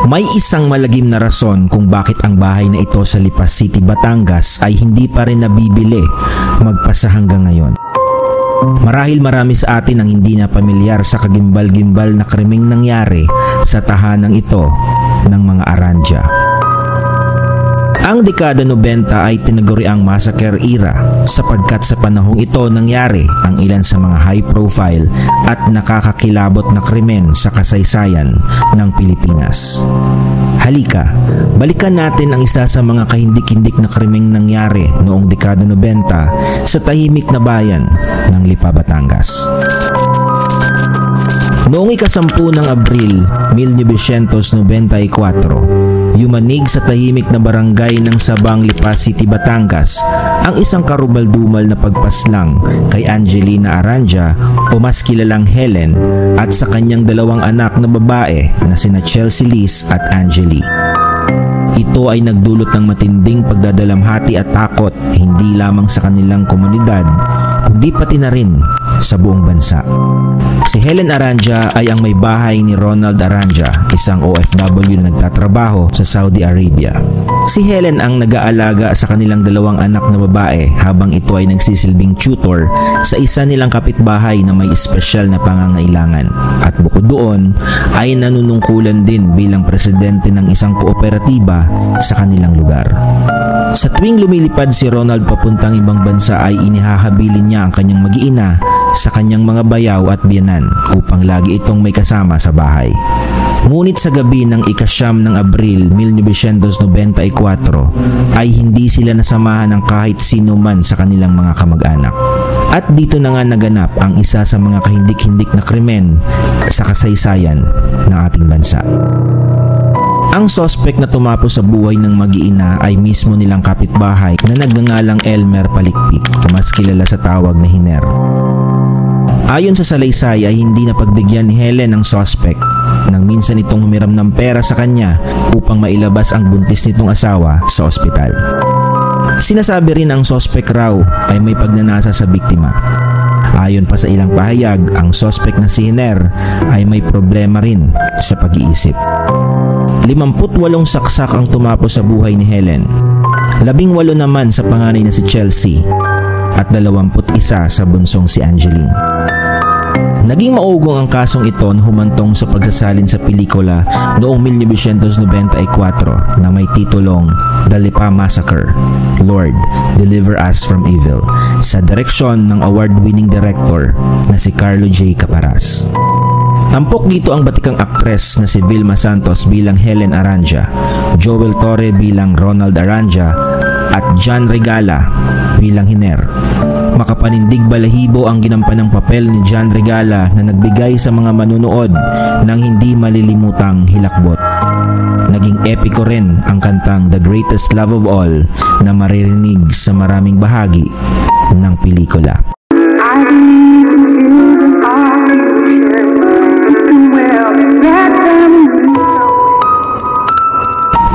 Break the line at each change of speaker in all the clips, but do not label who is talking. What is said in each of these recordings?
May isang malagim na rason kung bakit ang bahay na ito sa Lipa City, Batangas ay hindi pa rin nabibili magpasa hanggang ngayon. Marahil marami sa atin ang hindi na pamilyar sa kagimbal-gimbal na krimeng nangyari sa tahanang ito ng mga Aranja. Ang dekada 90 ay tinaguriang massacre era sapagkat sa panahong ito nangyari ang ilan sa mga high-profile at nakakakilabot na krimen sa kasaysayan ng Pilipinas. Halika, balikan natin ang isa sa mga kahindik-hindik na krimeng nangyari noong dekada 90 sa tahimik na bayan ng Lipa, Batangas. Noong ika-10 ng Abril 1994, yumanig sa tahimik na barangay ng Sabang, Lipa City, Batangas ang isang karumal-dumal na pagpaslang kay Angelina Aranja o mas kilalang Helen at sa kanyang dalawang anak na babae na sina Chelsea Liz at Angeli. Ito ay nagdulot ng matinding pagdadalamhati at takot hindi lamang sa kanilang komunidad kundi pati na rin sa buong bansa. Si Helen Aranja ay ang may bahay ni Ronald Aranja, isang OFW na nagtatrabaho sa Saudi Arabia. Si Helen ang nag-aalaga sa kanilang dalawang anak na babae habang ito ay nagsisilbing tutor sa isa nilang kapitbahay na may espesyal na pangangailangan. At bukod doon ay nanunungkulan din bilang presidente ng isang kooperatiba sa kanilang lugar. Sa tuwing lumilipad si Ronald papuntang ibang bansa ay inihahabilin niya ang kanyang mag-iina sa kanyang mga bayaw at biyanan upang lagi itong may kasama sa bahay. Ngunit sa gabi ng ika-9 ng Abril 1994 ay hindi sila nasamahan ng kahit sino man sa kanilang mga kamag-anak. At dito na nga naganap ang isa sa mga kahindik-hindik na krimen sa kasaysayan ng ating bansa. Ang sospek na tumapo sa buhay ng mag-iina ay mismo nilang kapitbahay na nagngangalang Elmer Palikpik, mas kilala sa tawag na Hiner. Ayon sa salaysay ay hindi napagbigyan ni Helen ang sospek nang minsan itong humiram ng pera sa kanya upang mailabas ang buntis nitong asawa sa ospital. Sinasabi rin ang sospek raw ay may pagnanasa sa biktima. Ayon pa sa ilang pahayag, ang sospek na si Hiner ay may problema rin sa pag-iisip. 58 saksak ang tumapo sa buhay ni Helen, 18 naman sa panganay na si Chelsea at 21 sa bunsong si Angeline. Naging maugong ang kasong ito na humantong sa pagsasalin sa pelikula noong 1994 na may titulong The Lipa Massacre, Lord, Deliver Us from Evil, sa direksyon ng award-winning director na si Carlo J. Caparas. Tampok dito ang batikang aktres na si Vilma Santos bilang Helen Aranja, Joel Torre bilang Ronald Aranja at John Regala bilang Hiner. Makapanindig balahibo ang ginampanang papel ni John Regala na nagbigay sa mga manunood ng hindi malilimutang hilakbot. Naging epiko rin ang kantang The Greatest Love of All na maririnig sa maraming bahagi ng pelikula.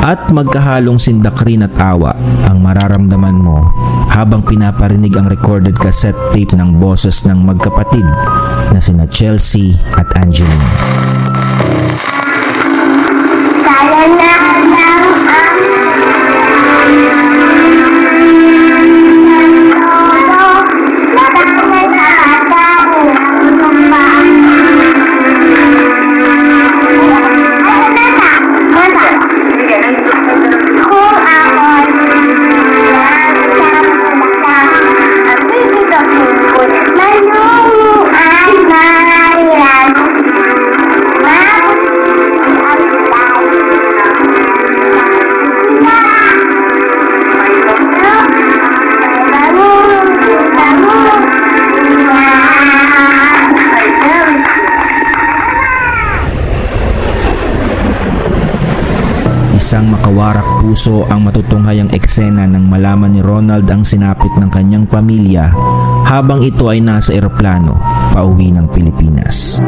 At magkahalong sindak rin at awa ang mararamdaman mo habang pinaparinig ang recorded cassette tape ng boses ng magkapatid na sina Chelsea at Angeline. Isang makawarak puso ang matutunghayang eksena nang malaman ni Ronald ang sinapit ng kanyang pamilya habang ito ay nasa eroplano pauwi ng Pilipinas.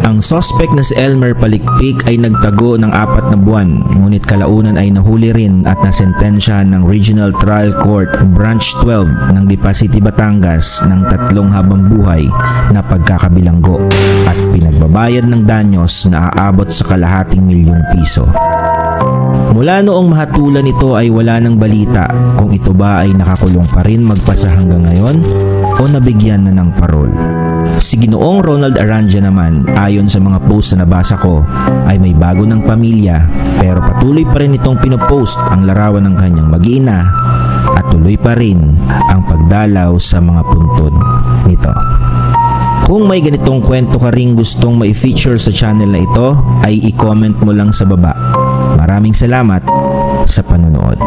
Ang Ang suspect na si Elmer Palikpik ay nagtago ng 4 na buwan, ngunit kalaunan ay nahuli rin at nasentensyahan ng Regional Trial Court Branch 12 ng Lipa City, Batangas ng 3 habang buhay na pagkakabilanggo at pinagbabayad ng danyos na aabot sa ₱250,000. Mula noong mahatulan ito ay wala nang balita kung ito ba ay nakakulong pa rin magpasa hanggang ngayon o nabigyan na ng parol. Si Ginoong Ronald Aranja naman, ayon sa mga post na nabasa ko, ay may bago ng pamilya pero patuloy pa rin itong pinopost ang larawan ng kanyang mag-iina at tuloy pa rin ang pagdalaw sa mga puntod nito. Kung may ganitong kwento ka ring gustong mai-feature sa channel na ito, ay i-comment mo lang sa baba. Maraming salamat sa panonood.